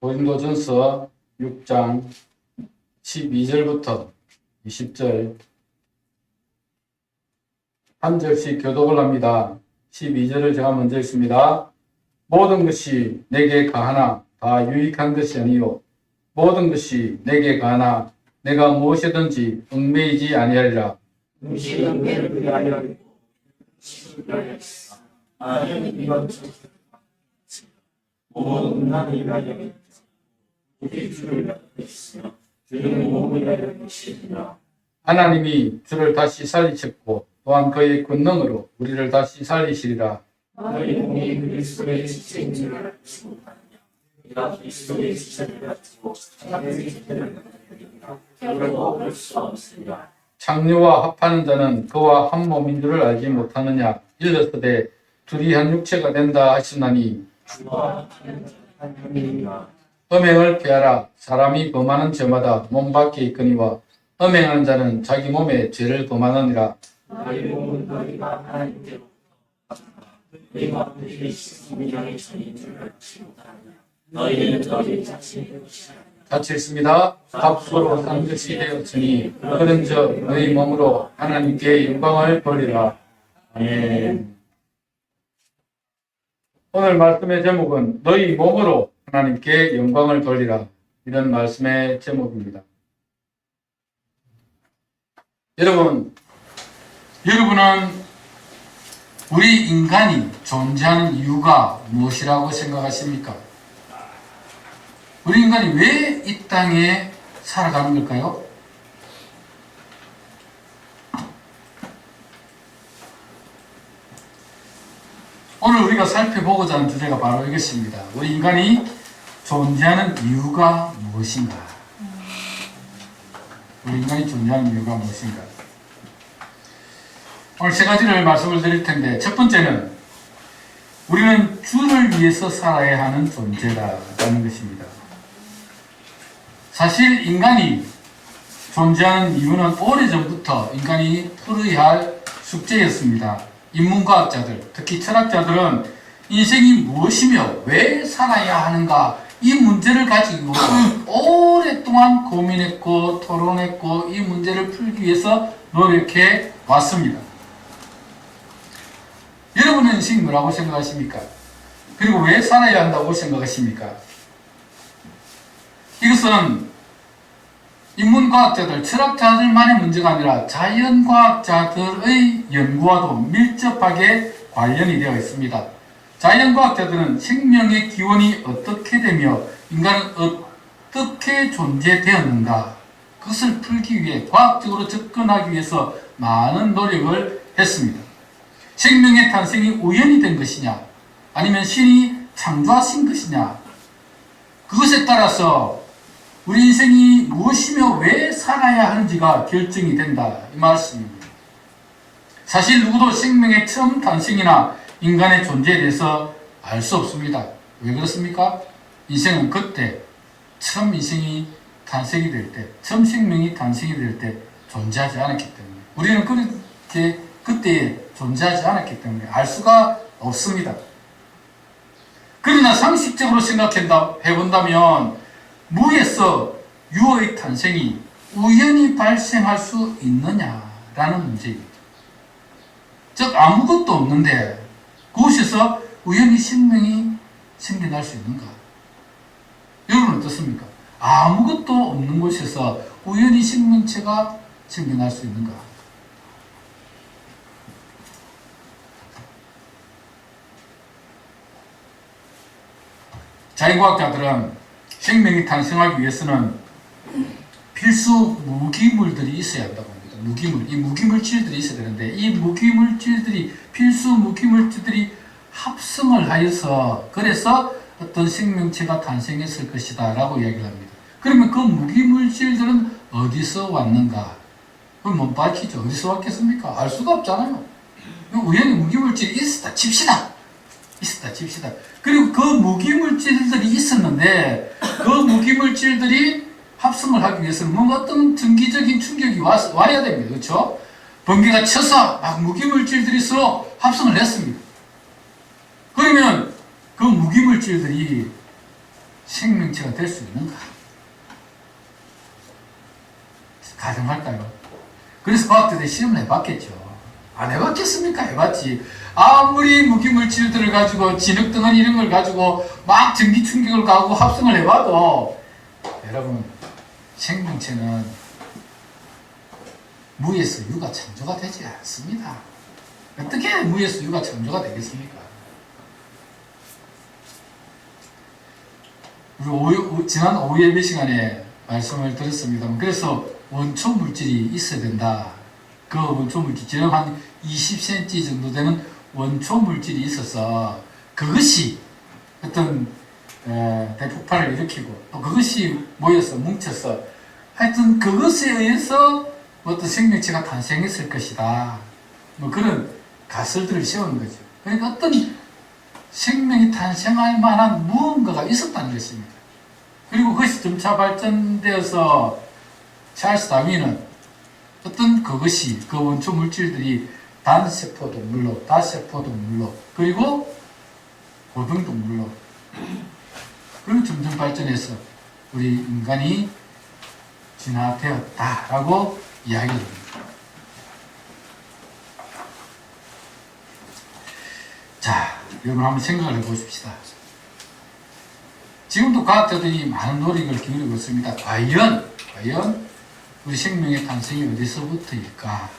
고린도전서 6장 12절부터 20절 한 절씩 교독을 합니다. 12절을 제가 먼저 읽습니다. 모든 것이 내게 가하나 다 유익한 것이 아니요 모든 것이 내게 가하나 내가 무엇이든지 얽매이지 아니하리라. 하나님이 주를 다시 살리셨고 또한 그의 권능으로 우리를 다시 살리시리라. 너희 몸이 그리스도의 지체인 줄 알고 내가 그리스도의 지체를 가지고 하나님의 지체를 가지고 결코 얻을 수 없으리라. 창녀와 합하는 자는 그와 한 몸인 줄을 알지 못하느냐. 일렀으되 둘이 한 육체가 된다 하시나니 주와 합하는 자는 한 몸이니라. 음행을 피하라. 사람이 범하는 죄마다 몸 밖에 있거니와 음행하는 자는 자기 몸에 죄를 범하느니라. 너희 몸은 너희가 하나님께로 너희 마음들이 성령의 전인 줄 알지 못하느냐. 너희는 너희 자신의 것이라. 같이 읽습니다. 값으로 산 것이 되었으니 그런즉 너희 몸으로 하나님께 영광을 돌리라. 아멘. 오늘 말씀의 제목은 너희 몸으로 하나님께 영광을 돌리라. 이런 말씀의 제목입니다. 여러분은 우리 인간이 존재하는 이유가 무엇이라고 생각하십니까? 우리 인간이 왜 이 땅에 살아가는 걸까요? 오늘 우리가 살펴보고자 하는 주제가 바로 이것입니다. 우리 인간이 존재하는 이유가 무엇인가? 우리 인간이 존재하는 이유가 무엇인가? 오늘 세 가지를 말씀을 드릴 텐데, 첫 번째는 우리는 주를 위해서 살아야 하는 존재다라는 것입니다. 사실 인간이 존재하는 이유는 오래전부터 인간이 풀어야 할 숙제였습니다. 인문과학자들, 특히 철학자들은 인생이 무엇이며 왜 살아야 하는가 이 문제를 가지고 오랫동안 고민했고 토론했고 이 문제를 풀기 위해서 노력해 왔습니다. 여러분은 인생이 뭐라고 생각하십니까? 그리고 왜 살아야 한다고 생각하십니까? 이것은 인문과학자들, 철학자들만의 문제가 아니라 자연과학자들의 연구와도 밀접하게 관련이 되어 있습니다. 자연과학자들은 생명의 기원이 어떻게 되며 인간은 어떻게 존재되었는가 그것을 풀기 위해 과학적으로 접근하기 위해서 많은 노력을 했습니다. 생명의 탄생이 우연이 된 것이냐 아니면 신이 창조하신 것이냐 그것에 따라서 우리 인생이 무엇이며 왜 살아야 하는지가 결정이 된다 이 말씀입니다. 사실 누구도 생명의 처음 탄생이나 인간의 존재에 대해서 알 수 없습니다. 왜 그렇습니까? 인생은 그때 처음 인생이 탄생이 될 때, 처음 생명이 탄생이 될 때 존재하지 않았기 때문에 우리는 그렇게 그때에 존재하지 않았기 때문에 알 수가 없습니다. 그러나 상식적으로 생각해본다면 무에서 유의 탄생이 우연히 발생할 수 있느냐라는 문제입니다. 즉 아무것도 없는데 그곳에서 우연히 생명이 생겨날 수 있는가? 여러분은 어떻습니까? 아무것도 없는 곳에서 우연히 생명체가 생겨날 수 있는가? 자연과학자들은 생명이 탄생하기 위해서는 필수 무기물들이 있어야 한다고 합니다. 무기물, 이 무기물질들이 있어야 되는데 이 무기물질들이 필수 무기물질들이 합성을 하여서 그래서 어떤 생명체가 탄생했을 것이다 라고 이야기를 합니다. 그러면 그 무기물질들은 어디서 왔는가? 그걸 못 밝히죠. 어디서 왔겠습니까? 알 수가 없잖아요. 우연히 무기물질이 있었다 칩시다. 그리고 그 무기물질들이 있었는데 그 무기물질들이 합성을 하기 위해서는 뭔가 어떤 전기적인 충격이 와야 됩니다. 그렇죠? 번개가 쳐서 막 무기물질들이 서로 합성을 했습니다. 그러면 그 무기물질들이 생명체가 될 수 있는가? 가능할까요? 그래서 과학자들이 실험을 해봤겠죠. 안 해봤겠습니까? 해봤지. 아무리 무기물질들을 가지고 진흙등은 이런 걸 가지고 막 전기 충격을 가하고 합성을 해봐도 여러분 생명체는 무에서 유가 창조가 되지 않습니다. 어떻게 무에서 유가 창조가 되겠습니까? 우리 지난 오후 예배 시간에 말씀을 드렸습니다. 그래서 원초 물질이 있어야 된다. 그 원초 물질, 지름 한 20cm 정도 되는 원초 물질이 있어서 그것이 어떤 대폭발을 일으키고 또 그것이 모여서 뭉쳐서 하여튼 그것에 의해서 어떤 생명체가 탄생했을 것이다. 뭐 그런 가설들을 세우는 거죠. 그러니까 어떤 생명이 탄생할 만한 무언가가 있었다는 것입니다. 그리고 그것이 점차 발전되어서 찰스 다윈은 어떤 그것이 그 원초 물질들이 단세포 동물로, 다세포 동물로, 그리고 고등 동물로, 그리고 점점 발전해서 우리 인간이 진화되었다라고 이야기를 합니다. 자, 여러분 한번 생각을 해보십시다. 지금도 과학자들이 많은 노력을 기울이고 있습니다. 과연 우리 생명의 탄생이 어디서부터일까?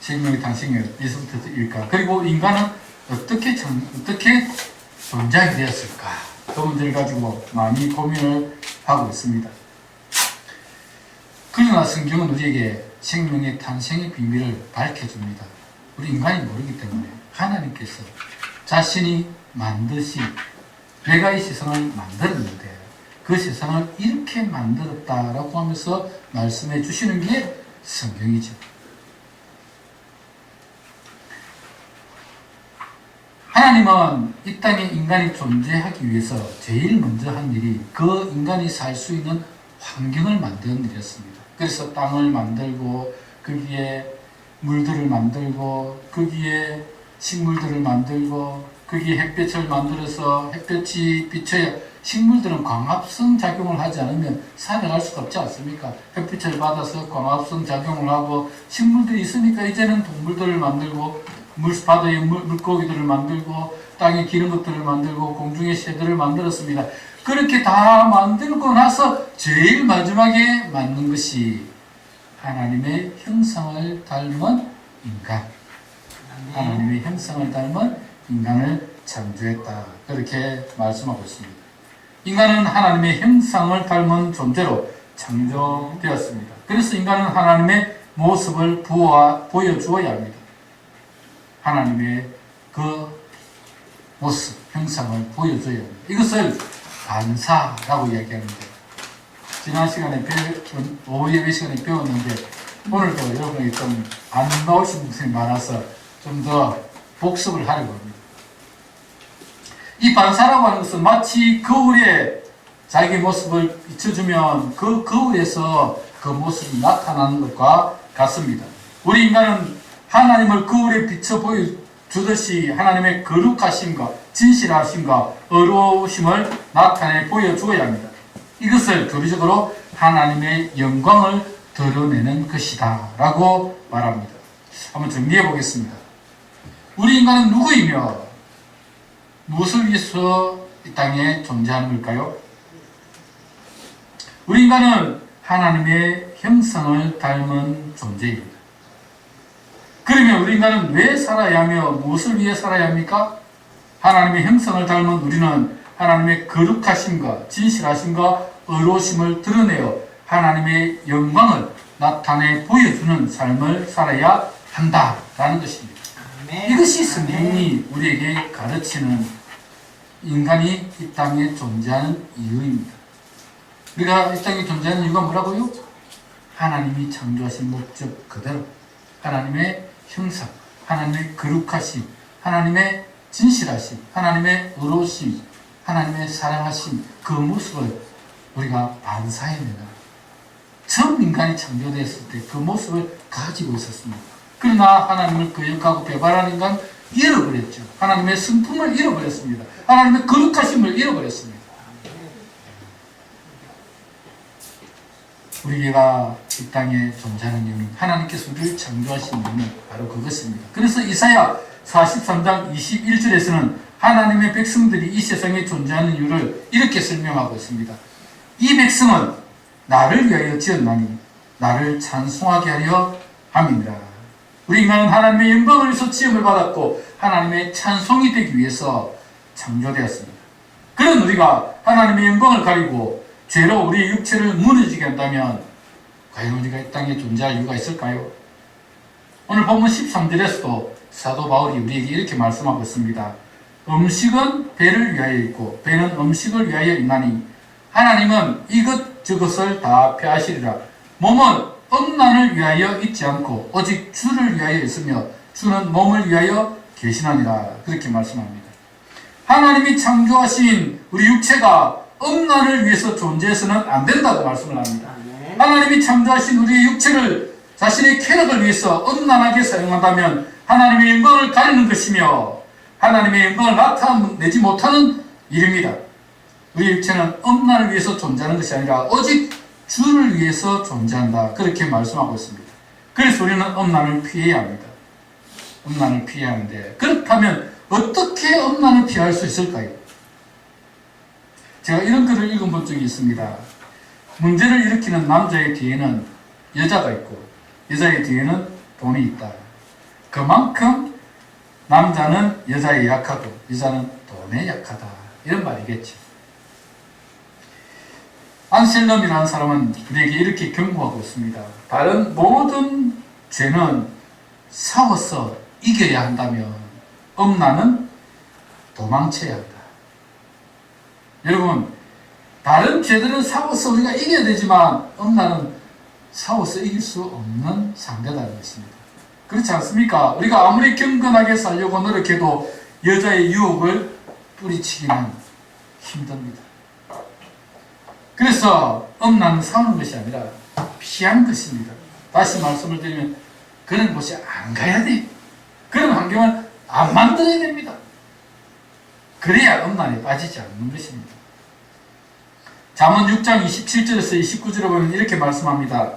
생명의 탄생이 어디서부터일까? 그리고 인간은 어떻게 존재하게 되었을까? 그 문제를 가지고 많이 고민을 하고 있습니다. 그러나 성경은 우리에게 생명의 탄생의 비밀을 밝혀줍니다. 우리 인간이 모르기 때문에 하나님께서 자신이 만드신 내가 이 세상을 만들었는데 그 세상을 이렇게 만들었다라고 하면서 말씀해 주시는 게 성경이죠. 하나님은 이 땅에 인간이 존재하기 위해서 제일 먼저 한 일이 그 인간이 살 수 있는 환경을 만드는 일이었습니다. 그래서 땅을 만들고 거기에 물들을 만들고 거기에 식물들을 만들고 거기에 햇볕을 만들어서 햇볕이 비쳐야 식물들은 광합성 작용을 하지 않으면 살아갈 수가 없지 않습니까? 햇빛을 받아서 광합성 작용을 하고 식물들이 있으니까 이제는 동물들을 만들고 바다의 물고기들을 만들고 땅에 기는 것들을 만들고 공중의 새들을 만들었습니다. 그렇게 다 만들고 나서 제일 마지막에 만든 것이 하나님의 형상을 닮은 인간. 하나님의 형상을 닮은 인간을 창조했다. 그렇게 말씀하고 있습니다. 인간은 하나님의 형상을 닮은 존재로 창조되었습니다. 그래서 인간은 하나님의 모습을 보여주어야 합니다. 하나님의 그 모습, 형상을 보여줘야 합니다. 이것을 반사라고 이야기하는데 지난 시간에 오후 예배 시간에 배웠는데 오늘도 여러분이 좀 안 나오신 분들이 많아서 좀 더 복습을 하려고 합니다. 이 반사라고 하는 것은 마치 거울에 자기 모습을 비춰주면 그 거울에서 그 모습이 나타나는 것과 같습니다. 우리 인간은 하나님을 거울에 비춰 보여주듯이 하나님의 거룩하심과 진실하심과 의로우심을 나타내 보여주어야 합니다. 이것을 교리적으로 하나님의 영광을 드러내는 것이다 라고 말합니다. 한번 정리해 보겠습니다. 우리 인간은 누구이며 무엇을 위해서 이 땅에 존재하는 걸까요? 우리 인간은 하나님의 형상을 닮은 존재입니다. 그러면 우리 인간은 왜 살아야 하며 무엇을 위해 살아야 합니까? 하나님의 형상을 닮은 우리는 하나님의 거룩하심과 진실하심과 의로우심을 드러내어 하나님의 영광을 나타내 보여주는 삶을 살아야 한다라는 것입니다. 이것이 성경이 우리에게 가르치는 인간이 이 땅에 존재하는 이유입니다. 우리가 이 땅에 존재하는 이유가 뭐라고요? 하나님이 창조하신 목적 그대로 하나님의 형상, 하나님의 거룩하심, 하나님의 진실하심, 하나님의 의로우심, 하나님의 사랑하심 그 모습을 우리가 반사해내는 처음 인간이 창조됐을 때 그 모습을 가지고 있었습니다. 그러나 하나님을 거역하고 배반한 인간 잃어버렸죠. 하나님의 성품을 잃어버렸습니다. 하나님의 거룩하심을 잃어버렸습니다. 우리가 이 땅에 존재하는 이유는 하나님께서 우리를 창조하신 이유는 바로 그것입니다. 그래서 이사야 43장 21절에서는 하나님의 백성들이 이 세상에 존재하는 이유를 이렇게 설명하고 있습니다. 이 백성은 나를 위하여 지었나니 나를 찬송하게 하려 함이니라. 우리 인간은 하나님의 영광을 위해서 지음을 받았고 하나님의 찬송이 되기 위해서 창조되었습니다. 그런 우리가 하나님의 영광을 가리고 죄로 우리의 육체를 무너지게 한다면 과연 우리가 이 땅에 존재할 이유가 있을까요? 오늘 본문 13절에서도 사도 바울이 우리에게 이렇게 말씀하고 있습니다. 음식은 배를 위하여 있고 배는 음식을 위하여 있나니 하나님은 이것저것을 다 폐하시리라. 몸은 음란을 위하여 있지 않고 오직 주를 위하여 있으며 주는 몸을 위하여 계시나니라. 그렇게 말씀합니다. 하나님이 창조하신 우리 육체가 음란을 위해서 존재해서는 안 된다고 말씀을 합니다. 하나님이 창조하신 우리의 육체를 자신의 쾌락을 위해서 음란하게 사용한다면 하나님의 영광을 가리는 것이며 하나님의 영광을 나타내지 못하는 일입니다. 우리 육체는 음란을 위해서 존재하는 것이 아니라 오직 주를 위해서 존재한다. 그렇게 말씀하고 있습니다. 그래서 우리는 음란을 피해야 합니다. 음란을 피해야 하는데 그렇다면 어떻게 음란을 피할 수 있을까요? 제가 이런 글을 읽어본 적이 있습니다. 문제를 일으키는 남자의 뒤에는 여자가 있고 여자의 뒤에는 돈이 있다. 그만큼 남자는 여자에 약하고 여자는 돈에 약하다. 이런 말이겠죠. 안셀럼이라는 사람은 우리에게 이렇게 경고하고 있습니다. 다른 모든 죄는 싸워서 이겨야 한다면 음란은 도망쳐야 한다. 여러분, 다른 죄들은 싸워서 우리가 이겨야 되지만 음란은 싸워서 이길 수 없는 상대다는 것입니다. 그렇지 않습니까? 우리가 아무리 경건하게 살려고 노력해도 여자의 유혹을 뿌리치기는 힘듭니다. 그래서 음란은 싸우는 것이 아니라 피하는 것입니다. 다시 말씀을 드리면 그런 곳에 안 가야 돼. 그런 환경을 안 만들어야 됩니다. 그래야 음란에 빠지지 않는 것입니다. 잠언 6장 27절에서 29절에 보면 이렇게 말씀합니다.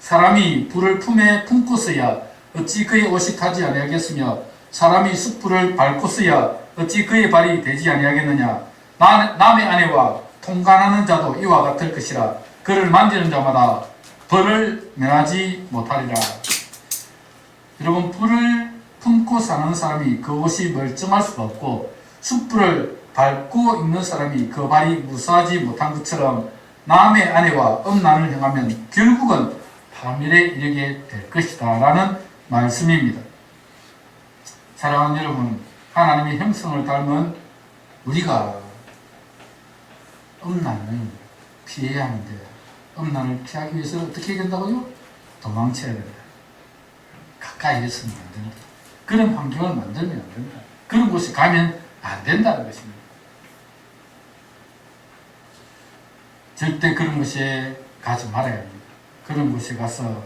사람이 불을 품에 품고서야 어찌 그의 옷이 타지 아니하겠으며 사람이 숯불을 밟고서야 어찌 그의 발이 되지 아니하겠느냐. 남의 아내와 통간하는 자도 이와 같을 것이라. 그를 만지는 자마다 벌을 면하지 못하리라. 여러분, 불을 품고 사는 사람이 그 옷이 멀쩡할 수가 없고 숯불을 밟고 있는 사람이 그 발이 무사하지 못한 것처럼 남의 아내와 음란을 행하면 결국은 파멸에 이르게 될 것이다 라는 말씀입니다. 사랑하는 여러분, 하나님의 형성을 닮은 우리가 음란을 피해야 하는데 음란을 피하기 위해서는 어떻게 해야 된다고요? 도망쳐야 된다. 가까이 있으면 안 된다. 그런 환경을 만들면 안 된다. 그런 곳에 가면 안 된다는 것입니다. 절대 그런 곳에 가지 말아야 합니다. 그런 곳에 가서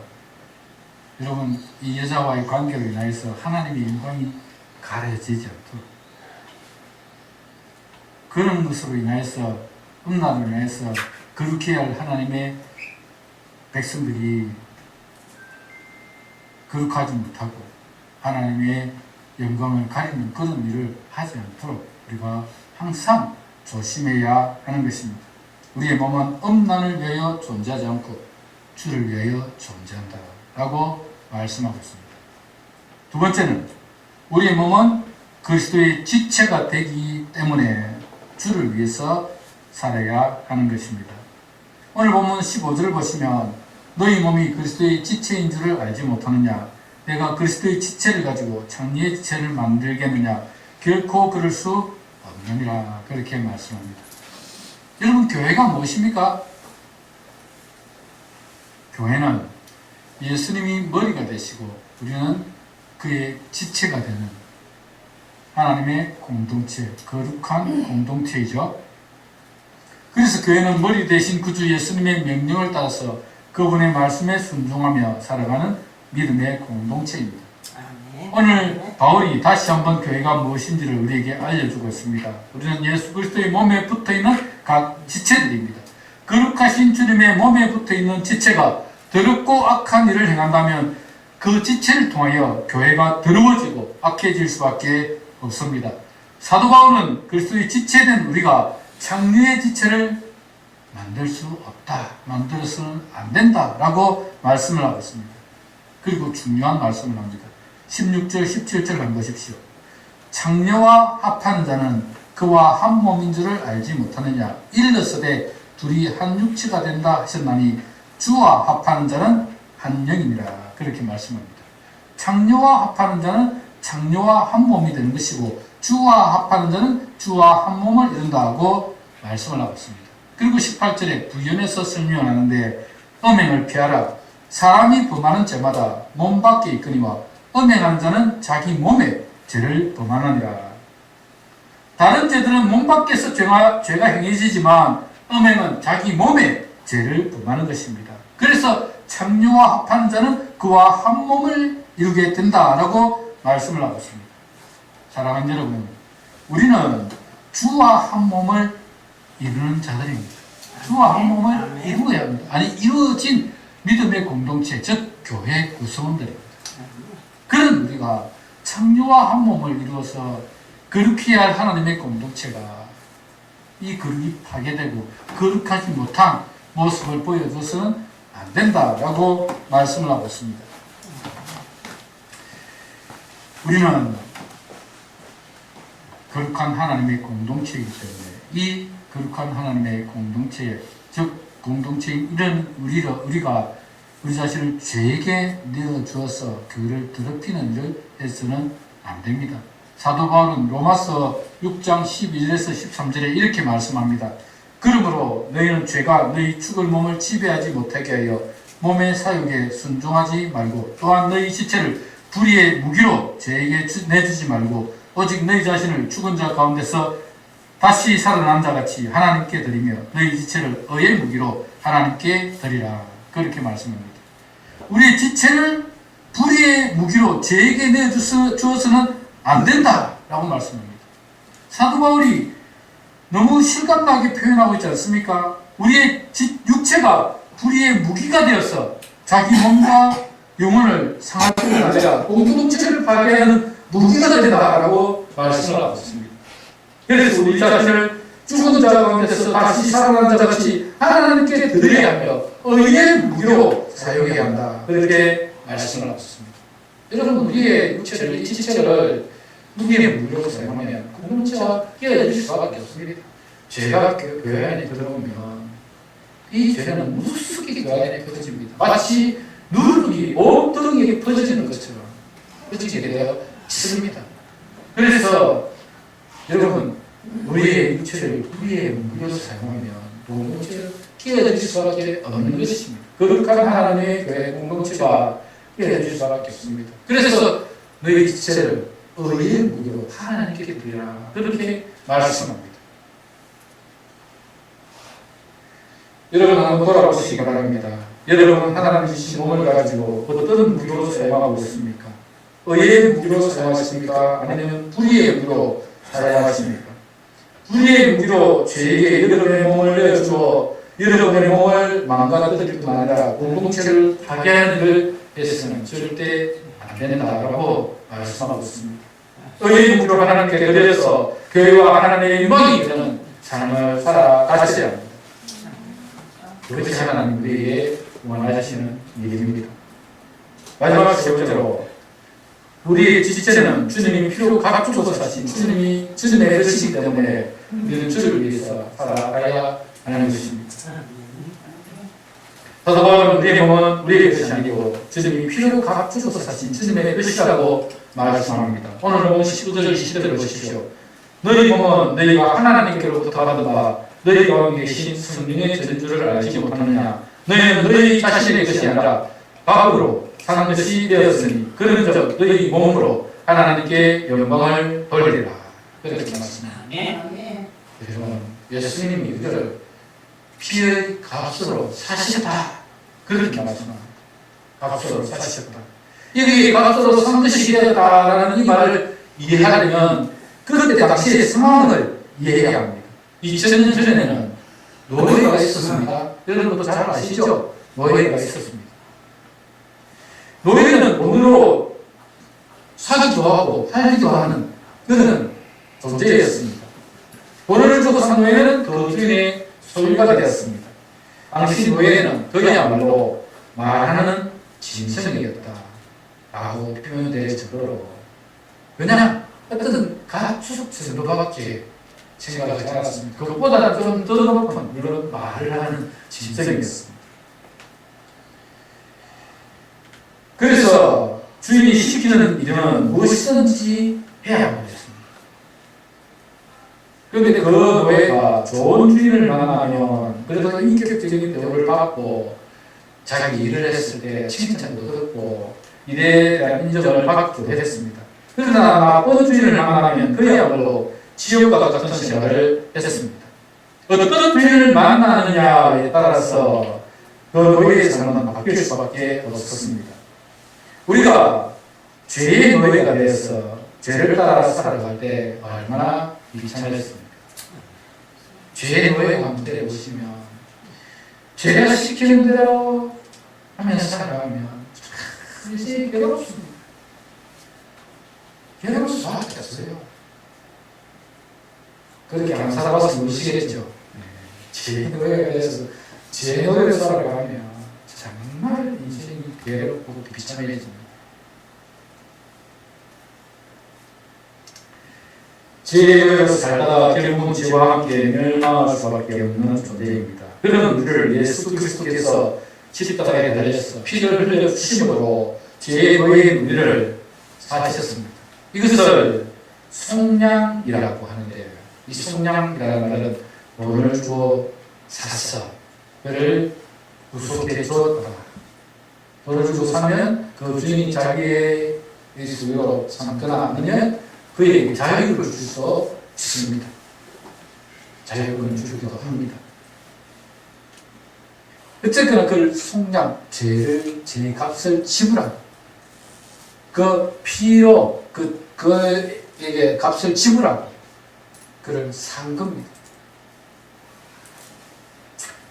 여러분 이 여자와의 관계로 인하여서 하나님의 영광이 가려지지 않도록 그런 것으로 인하여서 음란으로 인하여서 거룩해야 할 하나님의 백성들이 거룩하지 못하고 하나님의 영광을 가리는 그런 일을 하지 않도록 우리가 항상 조심해야 하는 것입니다. 우리의 몸은 음란을 위하여 존재하지 않고 주를 위하여 존재한다 라고 말씀하고 있습니다. 두 번째는 우리의 몸은 그리스도의 지체가 되기 때문에 주를 위해서 살아야 하는 것입니다. 오늘 본문 15절을 보시면 너희 몸이 그리스도의 지체인 줄을 알지 못하느냐. 내가 그리스도의 지체를 가지고 장래의 지체를 만들겠느냐. 결코 그럴 수 없느니라. 그렇게 말씀합니다. 여러분, 교회가 무엇입니까? 교회는 예수님이 머리가 되시고 우리는 그의 지체가 되는 하나님의 공동체, 거룩한 공동체이죠. 그래서 교회는 머리 대신 구주 예수님의 명령을 따라서 그분의 말씀에 순종하며 살아가는 믿음의 공동체입니다. 오늘 바울이 다시 한번 교회가 무엇인지를 우리에게 알려주고 있습니다. 우리는 예수 그리스도의 몸에 붙어있는 각 지체들입니다. 거룩하신 주님의 몸에 붙어있는 지체가 더럽고 악한 일을 행한다면 그 지체를 통하여 교회가 더러워지고 악해질 수밖에 없습니다. 사도 바울은 그리스도의 지체된 우리가 창녀의 지체를 만들 수 없다, 만들어서는 안 된다 라고 말씀을 하고 있습니다. 그리고 중요한 말씀을 합니다. 16절 17절 한 보십시오. 창녀와 합하는 자는 그와 한 몸인 줄을 알지 못하느냐. 일렀으되 둘이 한 육체가 된다 하셨나니 주와 합하는 자는 한 영이니라. 그렇게 말씀합니다. 창녀와 합하는 자는 창녀와 한 몸이 되는 것이고 주와 합하는 자는 주와 한 몸을 이룬다고 말씀을 하고 있습니다. 그리고 18절에 부연해서 설명하는데 음행을 피하라. 사람이 범하는 죄마다 몸 밖에 있거니와 음행하는 자는 자기 몸에 죄를 범하느니라. 다른 죄들은 몸 밖에서 죄가 행해지지만 음행은 자기 몸에 죄를 범하는 것입니다. 그래서 창녀와 합하는 자는 그와 한 몸을 이루게 된다라고 말씀을 하고 있습니다. 사랑하는 여러분, 우리는 주와 한 몸을 이루는 자들입니다. 주와 한 몸을 이루어야 합니다. 아니, 이루어진 믿음의 공동체, 즉 교회 구성원들입니다. 그런 우리가 창녀와 한 몸을 이루어서 거룩히 할 하나님의 공동체가 이 거룩이 파괴되고 거룩하지 못한 모습을 보여줘서는 안 된다라고 말씀을 하고 있습니다. 우리는 거룩한 하나님의 공동체이기 때문에 이 거룩한 하나님의 공동체, 즉 공동체인 이런 우리가 우리 자신을 죄에게 내어주어서 교회를 더럽히는 일을 해서는 안 됩니다. 사도 바울은 로마서 6장 12절에서 13절에 이렇게 말씀합니다. 그러므로 너희는 죄가 너희 죽을 몸을 지배하지 못하게 하여 몸의 사욕에 순종하지 말고 또한 너희 지체를 불의의 무기로 죄에게 내주지 말고 오직 너희 자신을 죽은 자 가운데서 다시 살아난 자같이 하나님께 드리며 너희 지체를 의의 무기로 하나님께 드리라. 그렇게 말씀합니다. 우리의 지체를 불의의 무기로 죄에게 내주어서는 안 된다라고 말씀합니다. 사도 바울이 너무 실감나게 표현하고 있지 않습니까? 우리의 육체가 불의의 무기가 되어서 자기 몸과 영혼을 상할 뿐만 아니라 공동체를 파괴하는 무기가 된다라고 말씀을 하고 있습니다. 그래서 우리 자신을 죽은 자 가운데서 다시 살아난 자같이 하나님께 드려야 하며 의의 무기로 사용해야 한다. 그렇게 말씀을 하고 있습니다. 여러분, 우리의 육체를, 이 지체를 무기의 무기로 사용하면 공동체와 깨어질 수밖에 없습니다. 죄가 교회 안에 들어오면 이 죄는 무수히 교회 안에 퍼집니다. 마치 누룩이 옥덩이에 퍼지는 것처럼 퍼지게 되어 있습니다. 그래서 여러분, 우리의 육체를 우리의 무기로 사용하면 공동체를 깨어질 수밖에 없는 것입니다. 거룩한 하나님의 교회 공동체가 깨어질 수밖에 없습니다. 그래서 너희 지체를 의의 무기로 하나님께 드리라. 그렇게 말씀합니다. 여러분, 한번 돌아보시기 바랍니다. 여러분, 하나님 주신 몸을 가지고 어떤 무기로 사용하고 있습니까? 의의 무기로 사용하십니까? 아니면 불의의 무기로 사용하십니까? 불의의 무기로 죄에게 여러분의 몸을 내어주어 여러분의 몸을 망가뜨릴 뿐만 아니라 공동체를 파괴하는 일을 해서는 절대 안 된다라고 말씀하고 있습니다. 의의 무기로 하나님께 드려서 교회와 하나님의 영광이 되는 삶을 살아가셔야 합니다. 그것이 하나님 우리에게 원하시는 일입니다. 마지막 세 번째로, 우리의 지체는 주님이 피로 값주어서 사신 주님의 뜻이기 때문에 우리는 주를 위해서 살아가야 하는 것입니다. 사도 바울은 우리의 몸은 우리의 것이 아니고 주님이 피로 값주어서 사신 주님의 뜻이라고 말씀합니다. 오늘 보면 19절 20절을 보십시오. 너희 몸은 너희가 하나님께로부터 받은 바 너희 가운데 계신 성령의 전주를 알지 못하느냐. 너희는 너희 자신의 것이 아니라 밥으로 산 것이 되었으니 그런즉 너희 몸으로 하나님께 영광을 돌리라. 그렇게 말씀합니다. 여러분, 예수님이 우리를 피의 값으로 사셨다. 그렇게 말씀합니다. 값으로 사셨다. 이게 값으로 산 것이 되었다라는 이 말을 이해하려면 그때 당시의 상황을 이해해야 합니다. 2000년 전에는 노예가 있었습니다. 여러분도 잘 아시죠? 노예가 있었습니다. 노예는 돈으로 사기도 하고 팔기도 하는 그런 존재였습니다. 돈을 주고 산 노예는 그 주인의 소유가 되었습니다. 당시 노예는 그야말로 말하는 짐승이었다 라고 표현될 정도로, 왜냐하면 어떤 가축 정도밖에 생각하지 않았습니다. 그것보다 좀 더 높은 이런 말을 하는 짐승이었습니다. 그래서 주인이 시키는 일은 무엇이든지 해야 합니다. 그런데 그 노예가 좋은 주인을 만나면 그래도 인격적인 대우를 받고 자기 일을 했을 때 칭찬도 듣고 일에 대한 인정을 받기도 했습니다. 그러나 나쁜 주인을 만나면 그야말로 지옥과 같은 생활을 했습니다. 어떤 주인을 만나느냐에 따라서 그 노예의 삶은 바뀔 수밖에 없었습니다. 우리가 죄의 노예가 되어서 죄를 따라 살아갈 때 얼마나 비참했습니까? 죄의 노예가 문제를 보시면 죄가 시키는 대로 하면서 살아가면 이제 괴롭습니다. 괴로울 수밖에 없어요. 그렇게 안 살아봐서 모르시겠죠. 죄의 노예가 돼서 죄의 노예로 살아가면 정말 인생이 괴롭고 비참해집니다. 죄의 노예로 살다가 결국은 죄와 함께 멸망할 수밖에 없는 존재입니다. 그런 우리를 예수 그리스도께서 십자가에 달려서 피를 흘려 주심으로 죄의 노예인 우리를 사하셨습니다. 이것을 속량이라고 하는데, 이 속량이라는 말은 돈을 주어 샀어, 그를 구속해 주었다. 돈을 주고 사면 그 주인이 자기의 소유로 삼거나 아니면 그에게 자유를 줄 수 있습니다. 자유를 주기도 합니다. 어쨌거나 그를 속량, 죄의 값을 지불한 그 피로 그에게 값을 지불하고 그를 산 겁니다.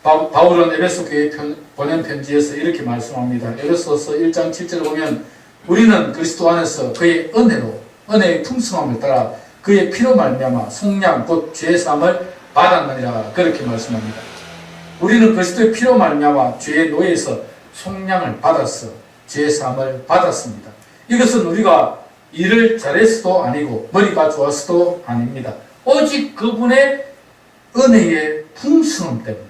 바울은 에베소 교회에 보낸 편지에서 이렇게 말씀합니다. 에베소서 1장 7절을 보면 우리는 그리스도 안에서 그의 은혜의 풍성함을 따라 그의 피로 말미암아 속량 곧 죄의 사함을 받았느니라, 그렇게 말씀합니다. 우리는 그리스도의 피로 말미암아 죄의 노예에서 속량을 받았어 죄의 사함을 받았습니다. 이것은 우리가 일을 잘해서도 아니고 머리가 좋아서도 아닙니다. 오직 그분의 은혜의 풍성함 때문에.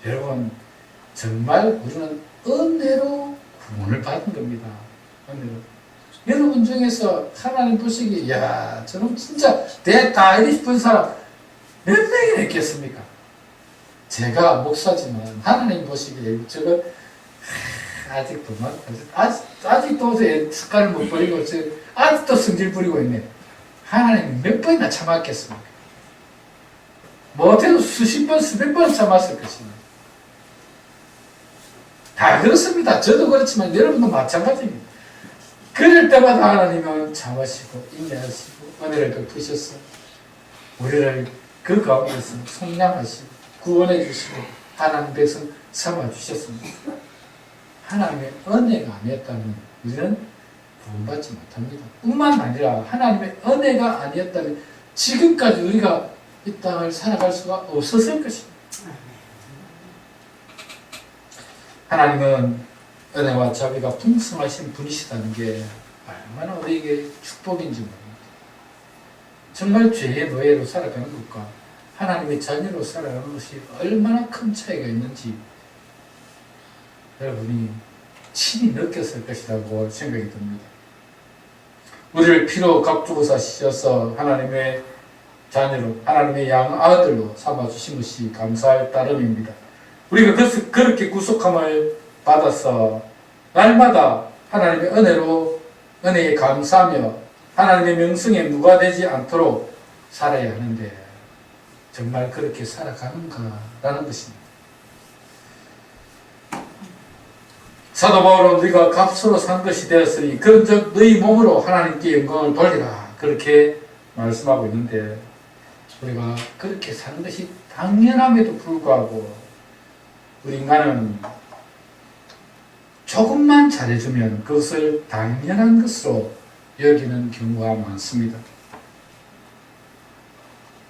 여러분, 정말 우리는 은혜로 구원을 받은 겁니다. 은혜로. 여러분 중에서 하나님 보시기에 야, 저는 진짜 됐다 이러고 싶은 사람 몇 명이나 있겠습니까? 제가 목사지만 하나님 보시기에 저거 아직도 제 습관을 못 버리고 아직도 성질 부리고 있네. 하나님 몇 번이나 참았겠습니까? 못해도 수십 번, 수백 번 참았을 것입니다. 다 그렇습니다. 저도 그렇지만 여러분도 마찬가지입니다. 그럴 때마다 하나님은 참으시고 인내하시고 은혜를 베푸셔서 우리를 그 가운데서 속량하시고 구원해 주시고 하나님 백성 삼아 주셨습니다. 하나님의 은혜가 아니었다면 우리는 구원받지 못합니다. 뿐만 아니라 하나님의 은혜가 아니었다면 지금까지 우리가 이 땅을 살아갈 수가 없었을 것입니다. 하나님은 은혜와 자비가 풍성하신 분이시다는 게 얼마나 우리에게 축복인지 모릅니다. 정말 죄의 노예로 살아가는 것과 하나님의 자녀로 살아가는 것이 얼마나 큰 차이가 있는지 여러분이 친히 느꼈을 것이라고 생각이 듭니다. 우리를 피로 값주고 사셔서 하나님의 자녀로, 하나님의 양아들로 삼아주신 것이 감사할 따름입니다. 우리가 그렇게 구속함을 받아서 날마다 하나님의 은혜에 감사하며 하나님의 명성에 무과되지 않도록 살아야 하는데 정말 그렇게 살아가는가라는 것입니다. 사도 바울은 너희가 값으로 산 것이 되었으니 그런즉 너희 몸으로 하나님께 영광을 돌리라 그렇게 말씀하고 있는데 우리가 그렇게 사는 것이 당연함에도 불구하고 우리 인간은 조금만 잘해주면 그것을 당연한 것으로 여기는 경우가 많습니다.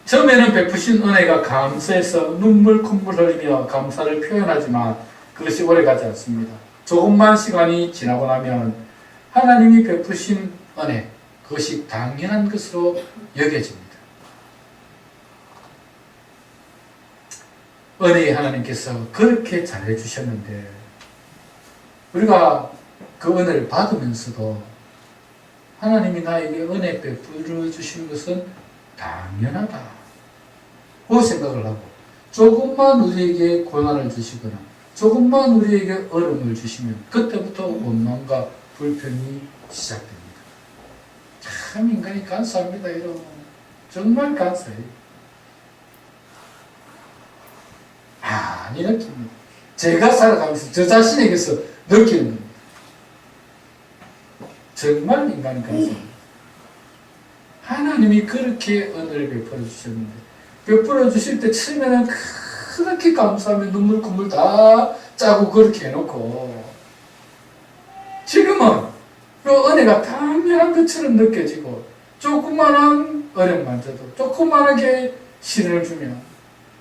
처음에는 베푸신 은혜가 감사해서 눈물 콧물 흘리며 감사를 표현하지만 그것이 오래가지 않습니다. 조금만 시간이 지나고 나면 하나님이 베푸신 은혜 그것이 당연한 것으로 여겨집니다. 은혜의 하나님께서 그렇게 잘해주셨는데 우리가 그 은혜를 받으면서도 하나님이 나에게 은혜 베풀어 주신 것은 당연하다 그 생각을 하고 조금만 우리에게 고난을 주시거나 조금만 우리에게 어려움을 주시면 그때부터 원망과 불평이 시작됩니다. 참 인간이 간사합니다. 여러분 정말 간사해요. 많이 느낍니다. 제가 살아가면서 저 자신에게서 느끼는 겁니다. 정말 인간이 간사합니다. 하나님이 그렇게 은혜를 베풀어 주셨는데 베풀어 주실 때 처음에는 그렇게 감사하며 눈물 콧물 다 짜고 그렇게 해놓고 지금은 그 은혜가 당연한 것처럼 느껴지고 조그만한 어려움만 줘도 조그만하게 시련을 주면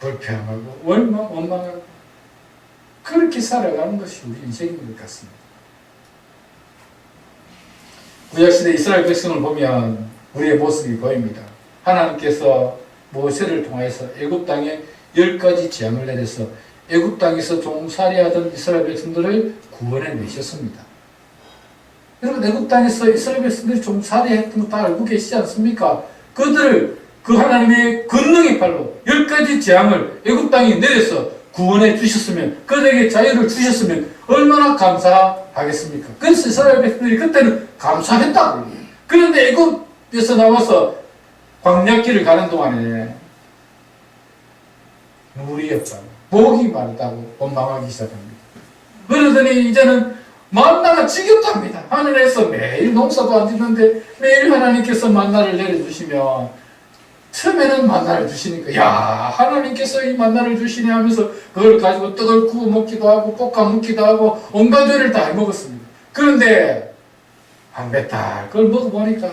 불평하고 원망하고 그렇게 살아가는 것이 우리 인생인 것 같습니다. 구약시대 이스라엘 백성을 보면 우리의 모습이 보입니다. 하나님께서 모세를 통해서 애굽 땅에 10가지 재앙을 내려서 애굽 땅에서 종살이하던 이스라엘 백성들을 구원해 내셨습니다. 여러분 애굽 땅에서 이스라엘 백성들이 종살이했던 거 다 알고 계시지 않습니까? 그들을 그 하나님의 권능의 팔로 10가지 재앙을 애굽 땅에 내려서 구원해 주셨으면 그들에게 자유를 주셨으면 얼마나 감사하겠습니까? 그래서 이스라엘 백성들이 그때는 감사했다고. 그런데 애굽에서 나와서 광야길을 가는 동안에 물이 없다고 목이 마르다고 원망하기 시작합니다. 그러더니 이제는 만나가 지겹답니다. 하늘에서 매일 농사도 안 짓는데 매일 하나님께서 만나를 내려주시며 처음에는 만나를 주시니까 야 하나님께서 이 만나를 주시네 하면서 그걸 가지고 떡을 구워 먹기도 하고 볶아 먹기도 하고 온갖 요리를 다 해먹었습니다. 그런데 한 몇 달 그걸 먹어보니까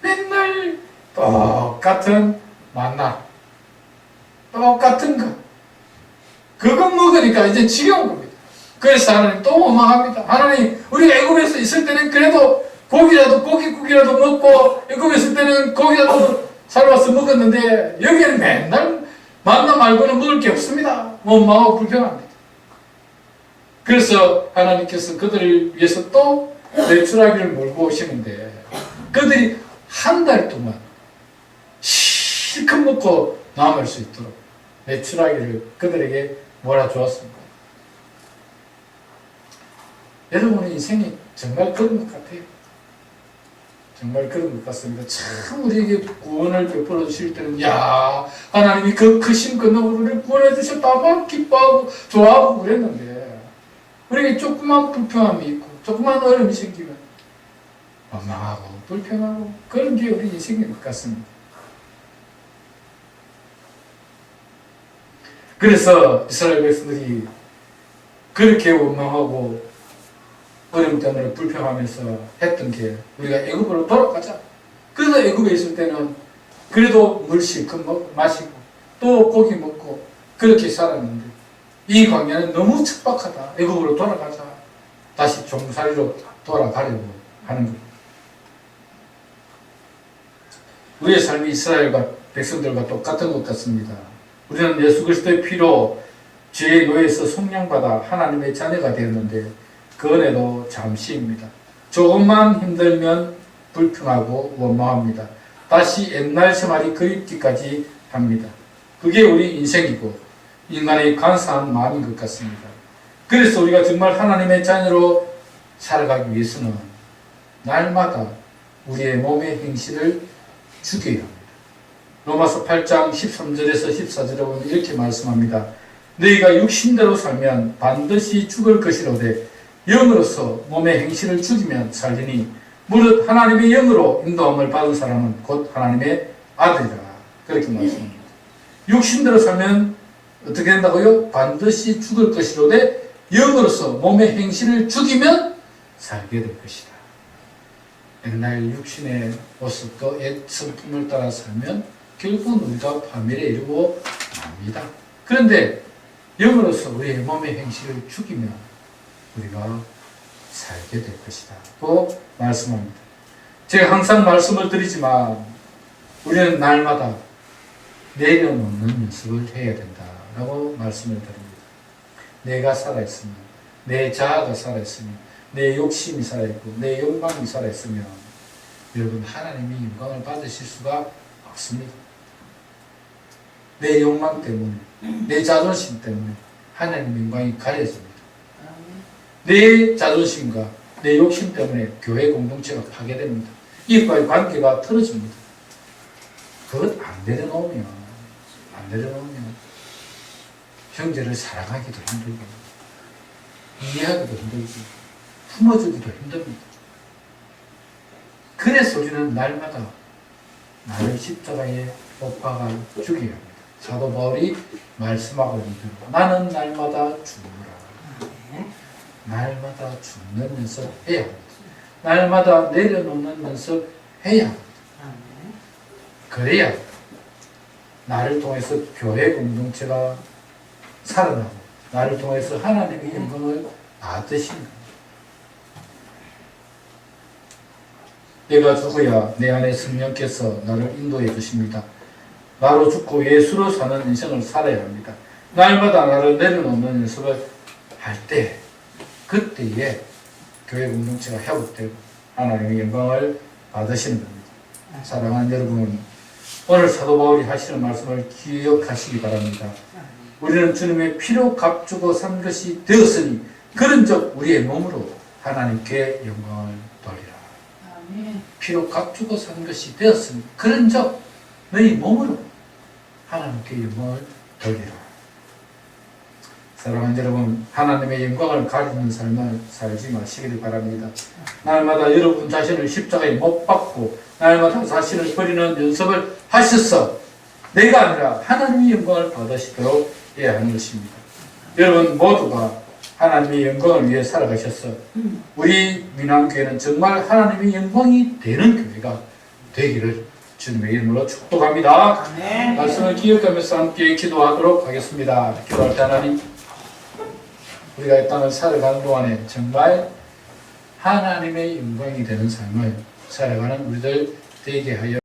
맨날 똑같은 만나 똑같은 거 그거 먹으니까 이제 지겨운 겁니다. 그래서 하나님 또 원망합니다. 하나님 우리가 애굽에서 있을 때는 그래도 고기국이라도 먹고 애굽에 있을 때는 고기라도 삶아서 먹었는데 여기는 맨날 만나 말고는 먹을 게 없습니다. 원망하고 불평합니다. 그래서 하나님께서 그들을 위해서 또 메추라기를 몰고 오시는데 그들이 한 달 동안 실컷 먹고 남을 수 있도록 메추라기를 그들에게 몰아주었습니다. 여러분의 인생이 정말 그런 것 같아요. 정말 그런 것 같습니다. 참 우리에게 구원을 베풀어 주실 때는 야 하나님이 그 크신 권능으로 우리를 구원해 주셨다 막 기뻐하고 좋아하고 그랬는데 우리에게 조그만 불평함이 있고 조그만 어려움이 생기면 원망하고 불평하고 그런 게 우리 인생인 것 같습니다. 그래서 이스라엘 백성들이 그렇게 원망하고 어려움 때문에 불평하면서 했던 게 우리가 애굽으로 돌아가자. 그래서 애굽에 있을 때는 그래도 물 실컷 마시고 또 고기 먹고 그렇게 살았는데 이 광야는 너무 척박하다. 애굽으로 돌아가자. 다시 종살이로 돌아가려고 하는 겁니다. 우리의 삶이 이스라엘과 백성들과 똑같은 것 같습니다. 우리는 예수 그리스도의 피로 죄의 노예에서 속량받아 하나님의 자녀가 되었는데 그 은혜도 잠시입니다. 조금만 힘들면 불평하고 원망합니다. 다시 옛날 생활이 그립기까지 합니다. 그게 우리 인생이고 인간의 간사한 마음인 것 같습니다. 그래서 우리가 정말 하나님의 자녀로 살아가기 위해서는 날마다 우리의 몸의 행실을 죽여야 합니다. 로마서 8장 13절에서 14절에 보면 이렇게 말씀합니다. 너희가 육신대로 살면 반드시 죽을 것이로되 영으로서 몸의 행실을 죽이면 살리니 무릇 하나님의 영으로 인도함을 받은 사람은 곧 하나님의 아들이라. 그렇게 말씀합니다. 육신대로 살면 어떻게 된다고요? 반드시 죽을 것이로되 영으로서 몸의 행실을 죽이면 살게 될 것이다. 옛날 육신의 모습도 옛 성품을 따라 살면 결국은 우리가 파멸에 이르고 맙니다. 그런데 영으로서 우리의 몸의 행실을 죽이면 우리가 살게 될 것이다. 고 말씀합니다. 제가 항상 말씀을 드리지만 우리는 날마다 내려놓는 연습을 해야 된다라고 말씀을 드립니다. 내가 살아있으면, 내 자아가 살아있으면, 내 욕심이 살아있고 내 욕망이 살아있으면 여러분 하나님이 영광을 받으실 수가 없습니다. 내 욕망 때문에, 내 자존심 때문에 하나님의 영광이 가려집니다. 내 자존심과 내 욕심 때문에 교회 공동체가 파괴됩니다. 이것과의 관계가 틀어집니다. 그것 안 내려놓으면 형제를 사랑하기도 힘들고 이해하기도 힘들고 품어주기도 힘듭니다. 그래서 우리는 날마다 나를 십자가에 못 박아 죽여야 합니다. 사도 바울이 말씀하고 있는 나는 날마다 죽노라. 날마다 죽는 연습해야 합니다. 날마다 내려놓는 연습해야 합니다. 그래야 나를 통해서 교회 공동체가 살아나고 나를 통해서 하나님의 영광을 받으시는 겁니다. 내가 죽어야 내 안에 성령께서 나를 인도해 주십니다. 나로 죽고 예수로 사는 인생을 살아야 합니다. 날마다 나를 내려놓는 연습을 할 때 그때에 교회 공동체가 회복되고 하나님의 영광을 받으시는 겁니다. 사랑하는 여러분, 오늘 사도 바울이 하시는 말씀을 기억하시기 바랍니다. 우리는 주님의 피로 값주고 산 것이 되었으니 그런즉 우리의 몸으로 하나님께 영광을 돌리라. 피로 값주고 산 것이 되었으니 그런즉 너희 몸으로 하나님께 영광을 돌리라. 사랑하는 여러분, 하나님의 영광을 가리는 삶을 살지 마시기를 바랍니다. 날마다 여러분 자신을 십자가에 못 박고 날마다 자신을 버리는 연습을 하셔서 내가 아니라 하나님의 영광을 받으시도록 해야 하는 것입니다. 여러분 모두가 하나님의 영광을 위해 살아가셔서 우리 민안교회는 정말 하나님의 영광이 되는 교회가 되기를 주님의 이름으로 축복합니다. 아멘. 말씀을 기억하면서 함께 기도하도록 하겠습니다. 기도할 때 하나님, 우리가 이 땅을 살아가는 동안에 정말 하나님의 영광이 되는 삶을 살아가는 우리들 되게 하여